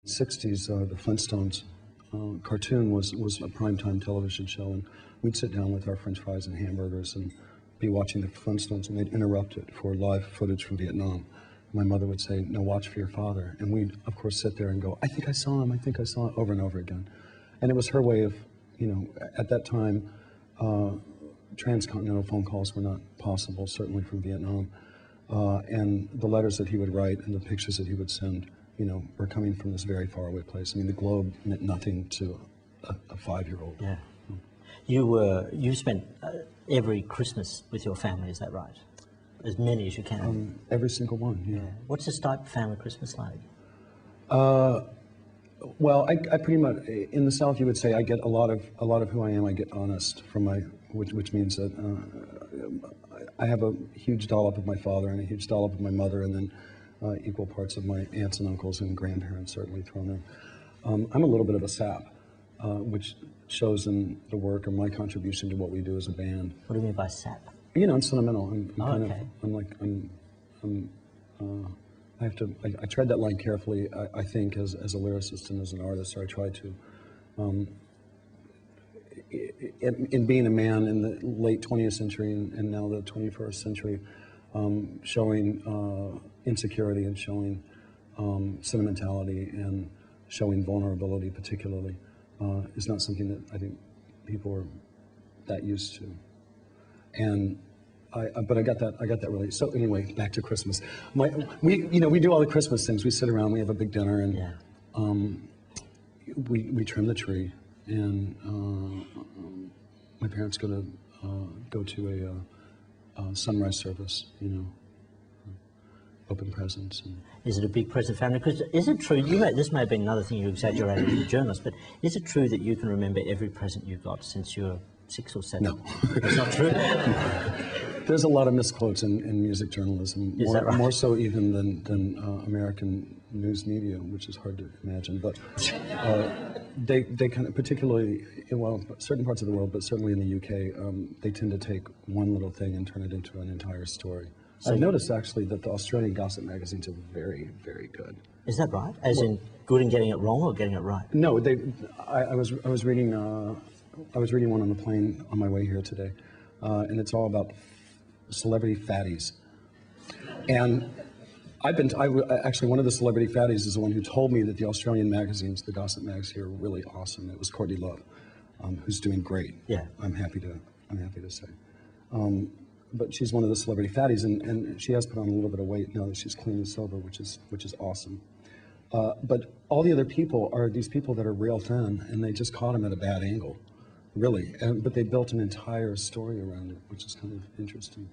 60s, the Flintstones cartoon was a primetime television show, and we'd sit down with our French fries and hamburgers and be watching the Flintstones, and they'd interrupt it for live footage from Vietnam. My mother would say, "No, watch for your father." And we'd, of course, sit there and go, "I think I saw him, I think I saw him," over and over again. And it was her way of, you know, at that time, transcontinental phone calls were not possible, certainly from Vietnam. And the letters that he would write and the pictures that he would send, you know, were coming from this very faraway place. I mean, the globe meant nothing to a 5-year-old. Yeah. You spent every Christmas with your family, is that right? As many as you can. Every single one, yeah. What's the Stipe family Christmas like? Well, I pretty much, in the South, you would say I get a lot of who I am. I get honest from my, which means that I have a huge dollop of my father and a huge dollop of my mother, and then equal parts of my aunts and uncles and grandparents certainly thrown in. I'm a little bit of a sap, which shows in the work or my contribution to what we do as a band. What do you mean by sap? You know, I'm sentimental. I tread that line carefully, I think, as a lyricist and as an artist, or I try to. In being a man in the late 20th century and now the 21st century, showing insecurity and showing sentimentality and showing vulnerability particularly is not something that I think people are that used to. And but I got that really. So anyway, back to Christmas. We do all the Christmas things. We sit around, we have a big dinner, and we trim the tree, and my parents go to a sunrise service. You know, open presents. And is it a big present family? Because is it true? This may have been another thing you exaggerated as a journalist, but is it true that you can remember every present you got since you were 6 or 7? No, it's not true. There's a lot of misquotes in music journalism, more so even than American news media, which is hard to imagine. But they kind of, particularly, well, certain parts of the world, but certainly in the UK, they tend to take one little thing and turn it into an entire story. So I've noticed actually that the Australian gossip magazines are very, very good. Is that right? As in good in getting it wrong or getting it right? No, I was reading one on the plane on my way here today, and it's all about celebrity fatties. And actually one of the celebrity fatties is the one who told me that the Australian magazines, the gossip mags here, are really awesome. It was Courtney Love, who's doing great. Yeah, I'm happy to say. But she's one of the celebrity fatties, and she has put on a little bit of weight now that she's clean and sober, which is awesome. But all the other people are these people that are real thin, and they just caught him at a bad angle. Really, but they built an entire story around it, which is kind of interesting.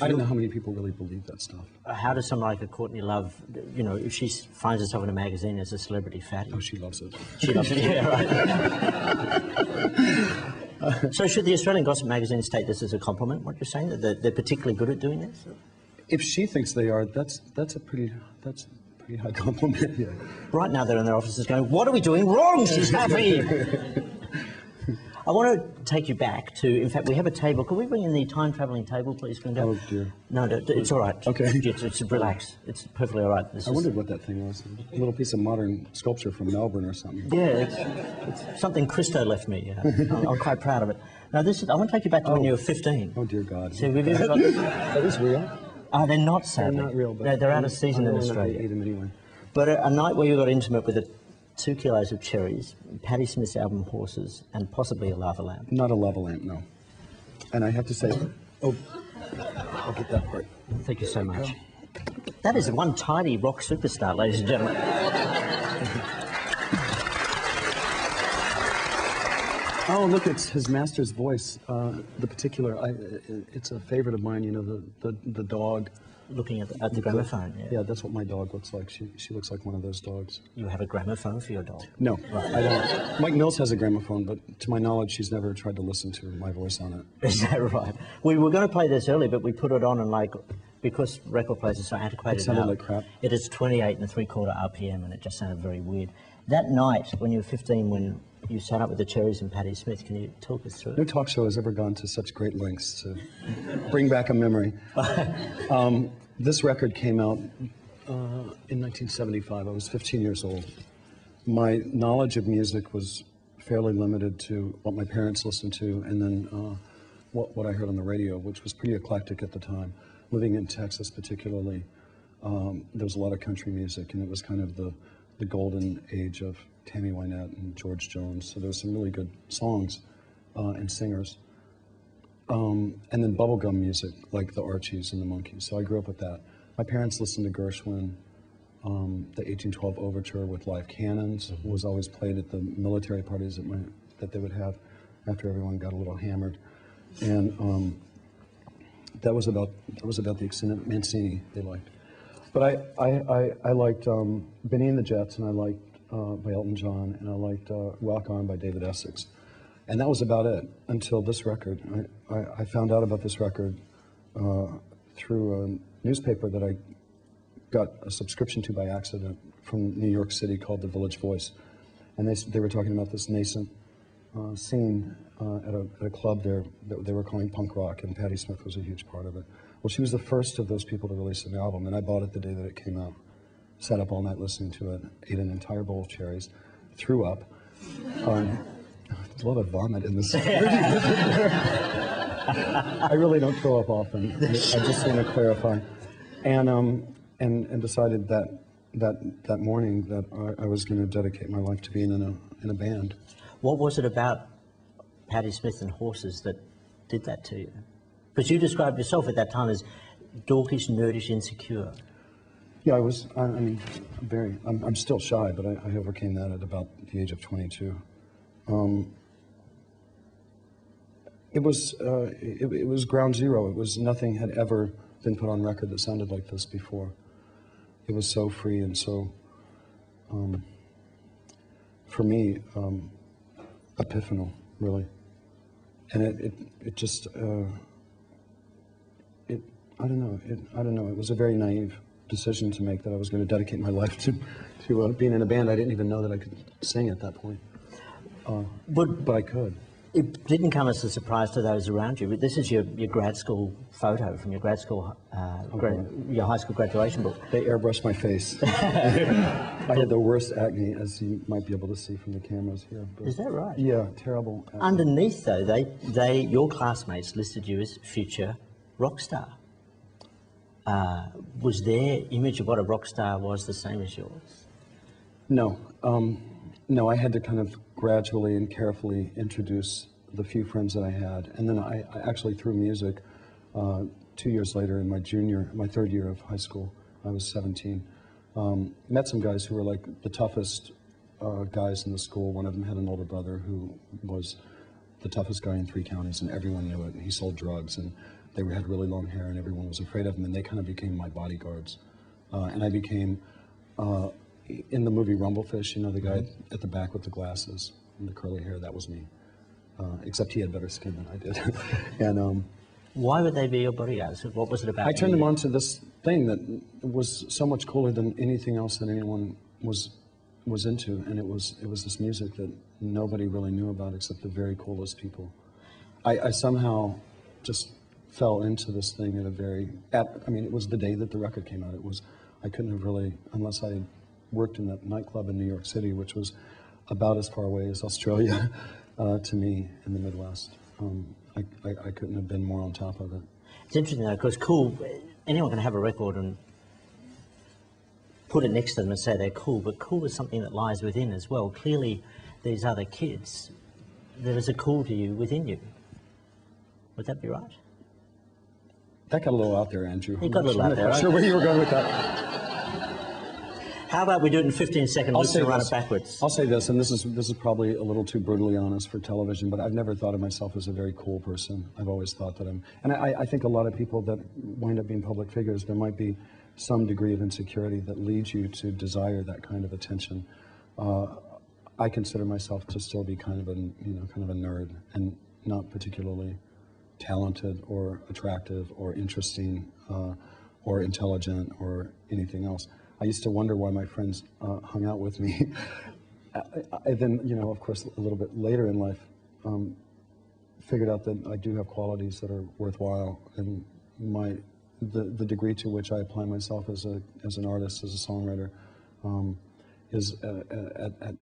I don't know how many people really believe that stuff. How does someone like a Courtney Love, you know, if she finds herself in a magazine as a celebrity fatty? Oh, she loves it. She loves it, yeah, right. So should the Australian gossip magazines take this as a compliment, what you're saying, that they're particularly good at doing this? If she thinks they are, that's a pretty high compliment, yeah. Right now they're in their offices going, what are we doing wrong? She's happy. I want to take you back to, in fact, we have a table. Can we bring in the time-travelling table, please? Oh, dear. No, it's all right. Okay. It's relax. It's perfectly all right. I wondered what that thing was. A little piece of modern sculpture from Melbourne or something. Yeah, it's something Christo left me. I'm quite proud of it. Now, I want to take you back to when you were 15. Oh, dear God. So we've even got this. That is real? They're not, sadly. They're not real, but they're out of season in Australia. Eat them anyway. But a night where you got intimate with 2 kilos of cherries, Patti Smith's album Horses, and possibly a lava lamp. Not a lava lamp, no. And I have to say, I'll get that part. Thank you so much. That is one tidy rock superstar, ladies and gentlemen. Oh, look, it's his master's voice. The particular, it's a favorite of mine, you know, the dog. Looking at the gramophone, yeah. That's what my dog looks like. She looks like one of those dogs. You have a gramophone for your dog? No, right. I don't. Mike Mills has a gramophone, but to my knowledge, she's never tried to listen to my voice on it. Is that right? We were going to play this early, but we put it on and because record players are so antiquated it sounded now, like crap. It is 28 3/4 RPM, and it just sounded very weird. That night, when you were 15, when you sat up with the Cherries and Patti Smith, can you talk us through it? No talk show has ever gone to such great lengths to bring back a memory. This record came out in 1975. I was 15 years old. my knowledge of music was fairly limited to what my parents listened to, and then what I heard on the radio, which was pretty eclectic at the time. Living in Texas particularly, there was a lot of country music, and it was kind of the golden age of Tammy Wynette and George Jones. So there was some really good songs and singers. And then bubblegum music, like the Archies and the Monkees. So I grew up with that. My parents listened to Gershwin. The 1812 Overture with live cannons was always played at the military parties that they would have after everyone got a little hammered. And that was about the extent of Mancini they liked. But I liked Benny and the Jets, and I liked by Elton John, and I liked Rock On by David Essex. And that was about it until this record. I found out about this record through a newspaper that I got a subscription to by accident from New York City called The Village Voice. And they were talking about this nascent scene at a club there that they were calling punk rock, and Patti Smith was a huge part of it. Well, she was the first of those people to release an album, and I bought it the day that it came out. Sat up all night listening to it, ate an entire bowl of cherries, threw up. There's a lot of vomit in this. I really don't throw up often. I just want to clarify. And decided that morning that I was going to dedicate my life to being in a band. What was it about Patti Smith and horses that did that to you? Because you described yourself at that time as dorkish, nerdish, insecure. Yeah, I'm still shy, but I overcame that at about the age of 22. It was ground zero. It was nothing had ever been put on record that sounded like this before. It was so free and so, for me, epiphanal, really. And it just, I don't know. It was a very naive decision to make that I was going to dedicate my life to being in a band. I didn't even know that I could sing at that point. But I could. It didn't come as a surprise to those around you, but this is your grad school photo from your grad school, your high school graduation book. They airbrushed my face. I had the worst acne, as you might be able to see from the cameras here. But is that right? Yeah, terrible acne. Underneath, though, your classmates listed you as future rock star. Was their image of what a rock star was the same as yours? No. No, I had to kind of gradually and carefully introduce the few friends that I had. And then I actually, through music, 2 years later in my third year of high school, I was 17, met some guys who were like the toughest guys in the school. One of them had an older brother who was the toughest guy in 3 counties, and everyone knew it. And he sold drugs, and they had really long hair, and everyone was afraid of him, and they kind of became my bodyguards. And I became... in the movie Rumblefish, you know, the guy at the back with the glasses and the curly hair, that was me. Except he had better skin than I did. And why would they be your bodyguards? What was it about? I turned them on to this thing that was so much cooler than anything else that anyone was into, and it was this music that nobody really knew about except the very coolest people. I somehow just fell into this thing I mean, it was the day that the record came out. I couldn't have really, unless I worked in that nightclub in New York City, which was about as far away as Australia to me in the Midwest. I couldn't have been more on top of it. It's interesting though, because cool, anyone can have a record and put it next to them and say they're cool, but cool is something that lies within as well. Clearly, these other kids, there is a cool to you within you. Would that be right? That got a little out there, Andrew. It got a little out there. I'm not sure where you were going with that. How about we do it in 15 seconds and run it backwards? I'll say this, and this is probably a little too brutally honest for television, but I've never thought of myself as a very cool person. I've always thought that I think a lot of people that wind up being public figures, there might be some degree of insecurity that leads you to desire that kind of attention. I consider myself to still be kind of a nerd, and not particularly talented or attractive or interesting or intelligent or anything else. I used to wonder why my friends hung out with me. I then, of course, a little bit later in life, figured out that I do have qualities that are worthwhile, and the degree to which I apply myself as an artist, as a songwriter, is at